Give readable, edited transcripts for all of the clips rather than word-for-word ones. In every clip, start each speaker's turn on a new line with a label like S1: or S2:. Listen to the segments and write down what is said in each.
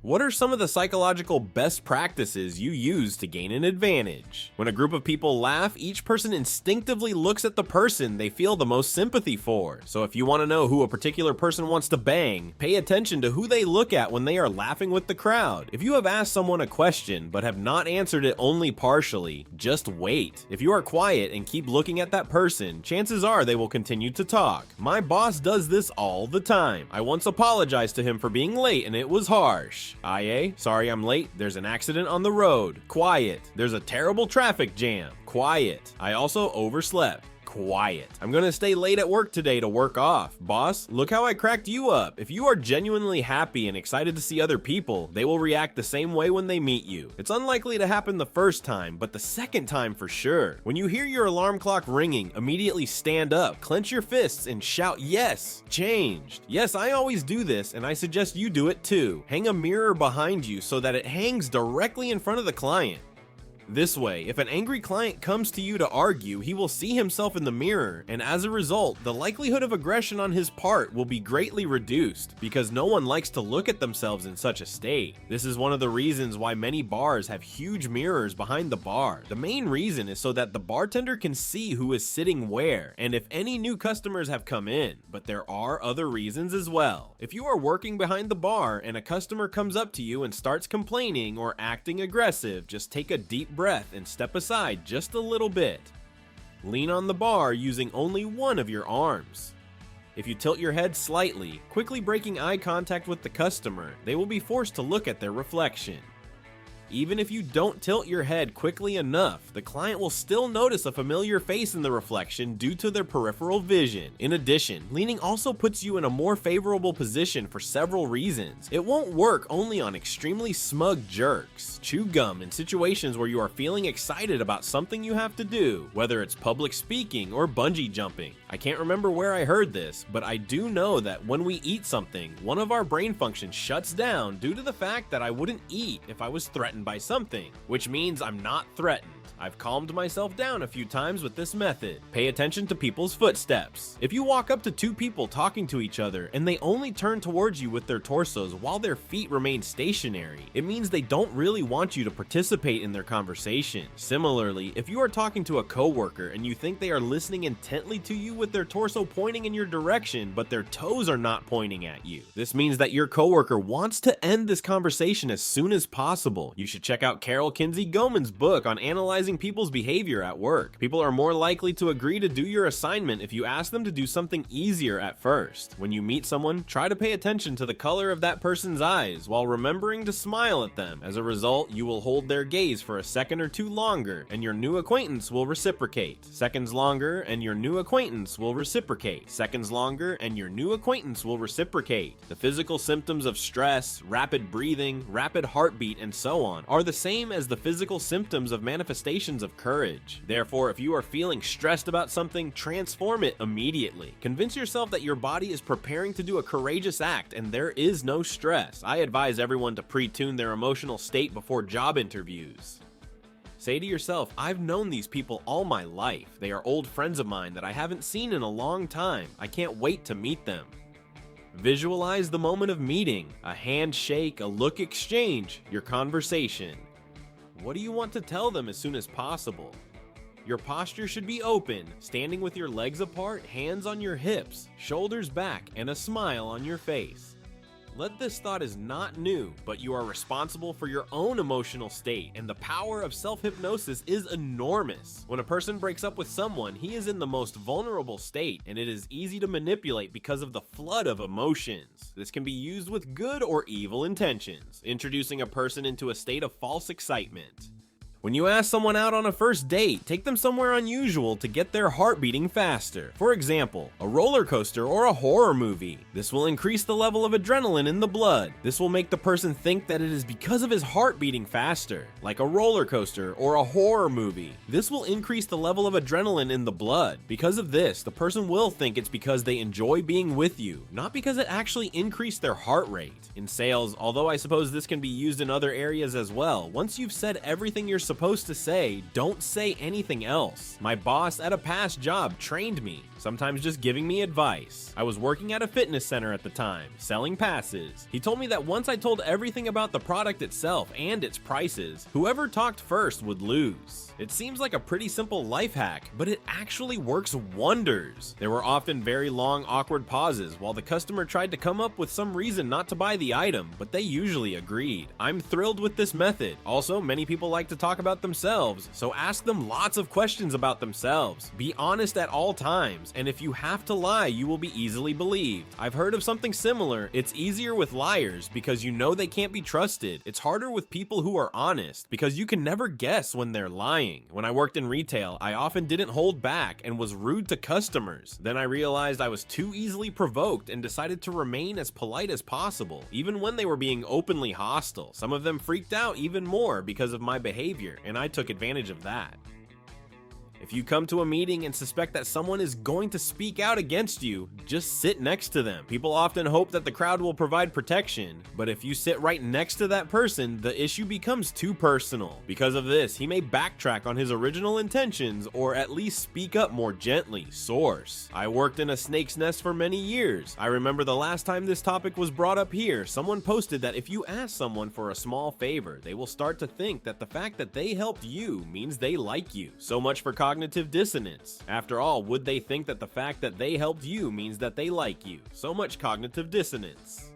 S1: What are some of the psychological best practices you use to gain an advantage? When a group of people laugh, each person instinctively looks at the person they feel the most sympathy for. So if you want to know who a particular person wants to bang, pay attention to who they look at when they are laughing with the crowd. If you have asked someone a question but have not answered it only partially, just wait. If you are quiet and keep looking at that person, chances are they will continue to talk. My boss does this all the time. I once apologized to him for being late and it was harsh. IA, sorry I'm late. There's an accident on the road. Quiet. There's a terrible traffic jam. Quiet. I also overslept. Quiet. I'm gonna stay late at work today to work off. Boss, look how I cracked you up. If you are genuinely happy and excited to see other people, they will react the same way when they meet you. It's unlikely to happen the first time, but the second time for sure. When you hear your alarm clock ringing, immediately stand up, clench your fists, and shout, "Yes, changed." Yes, I always do this, and I suggest you do it too. Hang a mirror behind you so that it hangs directly in front of the client. This way, if an angry client comes to you to argue, he will see himself in the mirror, and as a result, the likelihood of aggression on his part will be greatly reduced, because no one likes to look at themselves in such a state. This is one of the reasons why many bars have huge mirrors behind the bar. The main reason is so that the bartender can see who is sitting where, and if any new customers have come in, but there are other reasons as well. If you are working behind the bar and a customer comes up to you and starts complaining or acting aggressive, just take a deep breath and step aside just a little bit. Lean on the bar using only one of your arms. If you tilt your head slightly, quickly breaking eye contact with the customer, they will be forced to look at their reflection. Even if you don't tilt your head quickly enough, the client will still notice a familiar face in the reflection due to their peripheral vision. In addition, leaning also puts you in a more favorable position for several reasons. It won't work only on extremely smug jerks. Chew gum in situations where you are feeling excited about something you have to do, whether it's public speaking or bungee jumping. I can't remember where I heard this, but I do know that when we eat something, one of our brain functions shuts down due to the fact that I wouldn't eat if I was threatened by something, which means I'm not threatened. I've calmed myself down a few times with this method. Pay attention to people's footsteps. If you walk up to two people talking to each other and they only turn towards you with their torsos while their feet remain stationary, it means they don't really want you to participate in their conversation. Similarly, if you are talking to a coworker and you think they are listening intently to you with their torso pointing in your direction, but their toes are not pointing at you, this means that your coworker wants to end this conversation as soon as possible. You should check out Carol Kinsey Goman's book on analyzing people's behavior at work. People are more likely to agree to do your assignment if you ask them to do something easier at first. When you meet someone, try to pay attention to the color of that person's eyes while remembering to smile at them. As a result, you will hold their gaze for a second or two longer, and your new acquaintance will reciprocate. Seconds longer, and your new acquaintance will reciprocate. Seconds longer, and your new acquaintance will reciprocate. The physical symptoms of stress, rapid breathing, rapid heartbeat, and so on are the same as the physical symptoms of manifestations of courage. Therefore, if you are feeling stressed about something, transform it immediately. Convince yourself that your body is preparing to do a courageous act and there is no stress. I advise everyone to pre-tune their emotional state before job interviews. Say to yourself, I've known these people all my life. They are old friends of mine that I haven't seen in a long time. I can't wait to meet them. Visualize the moment of meeting, a handshake, a look exchange, your conversation. What do you want to tell them as soon as possible? Your posture should be open, standing with your legs apart, hands on your hips, shoulders back, and a smile on your face. Let this thought is not new, but you are responsible for your own emotional state, and the power of self-hypnosis is enormous. When a person breaks up with someone, he is in the most vulnerable state, and it is easy to manipulate because of the flood of emotions. This can be used with good or evil intentions, introducing a person into a state of false excitement. When you ask someone out on a first date, take them somewhere unusual to get their heart beating faster. For example, a roller coaster or a horror movie. This will increase the level of adrenaline in the blood. This will make the person think that it is because of his heart beating faster, like a roller coaster or a horror movie. This will increase the level of adrenaline in the blood. Because of this, the person will think it's because they enjoy being with you, not because it actually increased their heart rate. In sales, although I suppose this can be used in other areas as well, once you've said everything you're supposed to say, don't say anything else. My boss at a past job trained me. sometimes just giving me advice. I was working at a fitness center at the time, selling passes. He told me that once I told everything about the product itself and its prices, whoever talked first would lose. It seems like a pretty simple life hack, but it actually works wonders. There were often very long, awkward pauses while the customer tried to come up with some reason not to buy the item, but they usually agreed. I'm thrilled with this method. Also, many people like to talk about themselves, so ask them lots of questions about themselves. Be honest at all times, and if you have to lie, you will be easily believed. I've heard of something similar. It's easier with liars because you know they can't be trusted. It's harder with people who are honest because you can never guess when they're lying. When I worked in retail, I often didn't hold back and was rude to customers. Then I realized I was too easily provoked and decided to remain as polite as possible, even when they were being openly hostile. Some of them freaked out even more because of my behavior, and I took advantage of that. If you come to a meeting and suspect that someone is going to speak out against you, just sit next to them. People often hope that the crowd will provide protection, but if you sit right next to that person, the issue becomes too personal. Because of this, he may backtrack on his original intentions or at least speak up more gently. Source: I worked in a snake's nest for many years. I remember the last time this topic was brought up here, someone posted that if you ask someone for a small favor, they will start to think that the fact that they helped you means they like you. So much for cognitive dissonance. After all, would they think that the fact that they helped you means that they like you? So much cognitive dissonance.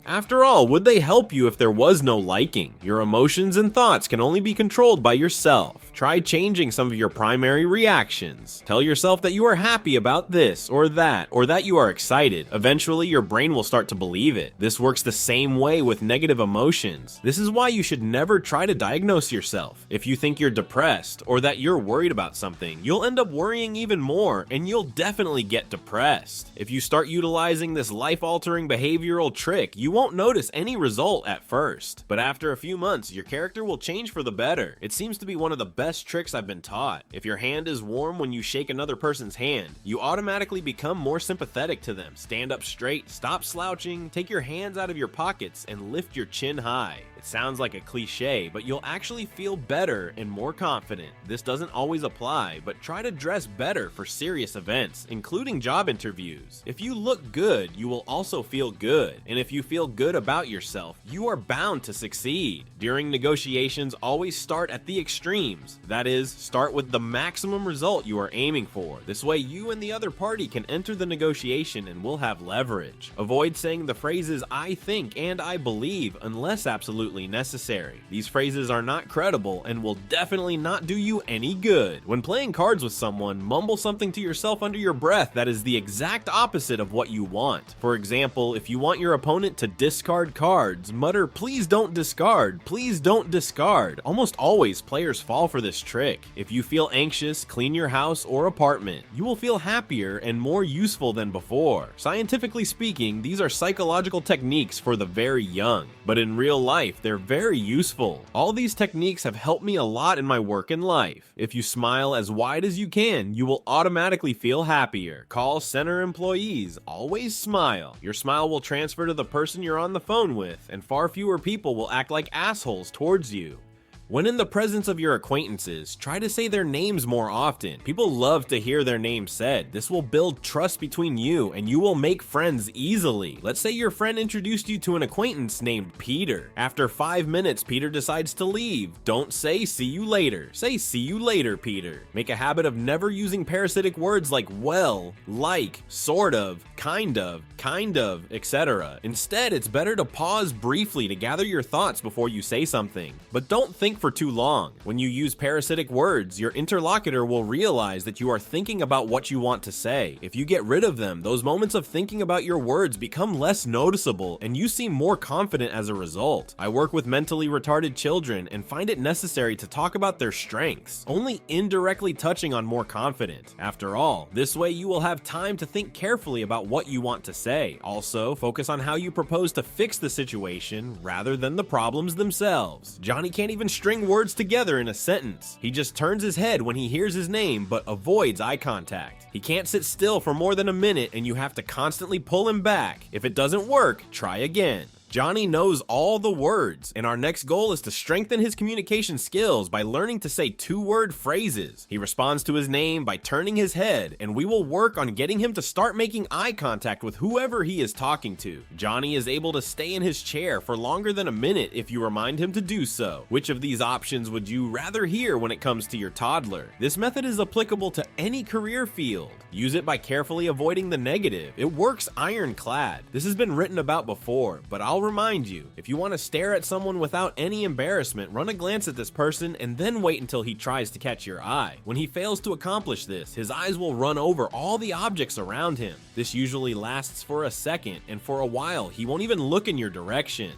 S1: After all, would they help you if there was no liking? Your emotions and thoughts can only be controlled by yourself. Try changing some of your primary reactions. Tell yourself that you are happy about this or that you are excited. Eventually, your brain will start to believe it. This works the same way with negative emotions. This is why you should never try to diagnose yourself. If you think you're depressed or that you're worried about something, you'll end up worrying even more and you'll definitely get depressed. If you start utilizing this life-altering behavioral trick, you won't notice any result at first, but after a few months, your character will change for the better. It seems to be one of the best tricks I've been taught. If your hand is warm when you shake another person's hand, you automatically become more sympathetic to them. Stand up straight, stop slouching, take your hands out of your pockets, and lift your chin high. It sounds like a cliche, but you'll actually feel better and more confident. This doesn't always apply, but try to dress better for serious events, including job interviews. If you look good, you will also feel good, and if you feel good about yourself, you are bound to succeed. During negotiations, always start at the extremes. That is, start with the maximum result you are aiming for. This way, you and the other party can enter the negotiation and will have leverage. Avoid saying the phrases "I think" and "I believe" unless absolutely necessary. These phrases are not credible and will definitely not do you any good. When playing cards with someone, mumble something to yourself under your breath that is the exact opposite of what you want. For example, if you want your opponent to discard cards, mutter "Please don't discard, please don't discard." Almost always, players fall for this trick. If you feel anxious, clean your house or apartment. You will feel happier and more useful than before. Scientifically speaking, these are psychological techniques for the very young, but in real life, they're very useful. All these techniques have helped me a lot in my work and life. If you smile as wide as you can, you will automatically feel happier. Call center employees. Always smile. Your smile will transfer to the person you're on the phone with, and far fewer people will act like assholes towards you. When in the presence of your acquaintances, try to say their names more often. People love to hear their name said. This will build trust between you and you will make friends easily. Let's say your friend introduced you to an acquaintance named Peter. After 5 minutes, Peter decides to leave. Don't say "see you later." Say "see you later, Peter." Make a habit of never using parasitic words like "well," "like," "sort of," kind of, etc. Instead, it's better to pause briefly to gather your thoughts before you say something. But don't think for too long. When you use parasitic words, your interlocutor will realize that you are thinking about what you want to say. If you get rid of them, those moments of thinking about your words become less noticeable and you seem more confident as a result. I work with mentally retarded children and find it necessary to talk about their strengths, only indirectly touching on more confident. After all, this way you will have time to think carefully about what you want to say. Also, focus on how you propose to fix the situation rather than the problems themselves. Johnny can't even string words together in a sentence. He just turns his head when he hears his name but avoids eye contact. He can't sit still for more than a minute and you have to constantly pull him back. If it doesn't work, try again. Johnny knows all the words, and our next goal is to strengthen his communication skills by learning to say 2-word phrases. He responds to his name by turning his head, and we will work on getting him to start making eye contact with whoever he is talking to. Johnny is able to stay in his chair for longer than a minute if you remind him to do so. Which of these options would you rather hear when it comes to your toddler? This method is applicable to any career field. Use it by carefully avoiding the negative. It works ironclad. This has been written about before, but I'll remind you, if you want to stare at someone without any embarrassment, run a glance at this person and then wait until he tries to catch your eye. When he fails to accomplish this, his eyes will run over all the objects around him. This usually lasts for a second, and for a while he won't even look in your direction.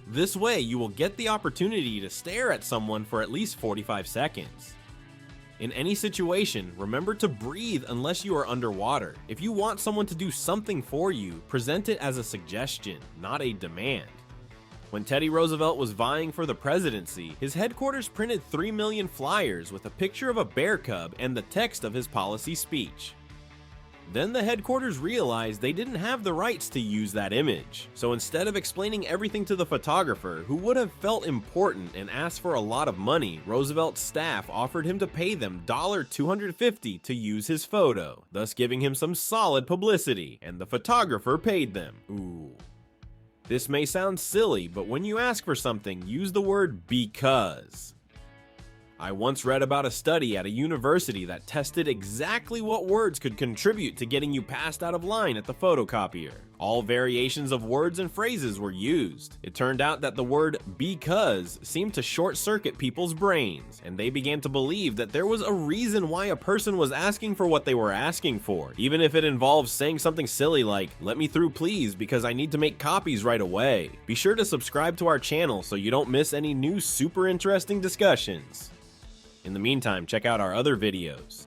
S1: This way, you will get the opportunity to stare at someone for at least 45 seconds. In any situation, remember to breathe unless you are underwater. If you want someone to do something for you, present it as a suggestion, not a demand. When Teddy Roosevelt was vying for the presidency, his headquarters printed 3 million flyers with a picture of a bear cub and the text of his policy speech. Then the headquarters realized they didn't have the rights to use that image. So instead of explaining everything to the photographer, who would have felt important and asked for a lot of money, Roosevelt's staff offered him to pay them $250 to use his photo, thus giving him some solid publicity, and the photographer paid them. Ooh. This may sound silly, but when you ask for something, use the word because. I once read about a study at a university that tested exactly what words could contribute to getting you passed out of line at the photocopier. All variations of words and phrases were used. It turned out that the word because seemed to short-circuit people's brains, and they began to believe that there was a reason why a person was asking for what they were asking for, even if it involves saying something silly like, "Let me through please because I need to make copies right away." Be sure to subscribe to our channel so you don't miss any new super interesting discussions. In the meantime, check out our other videos.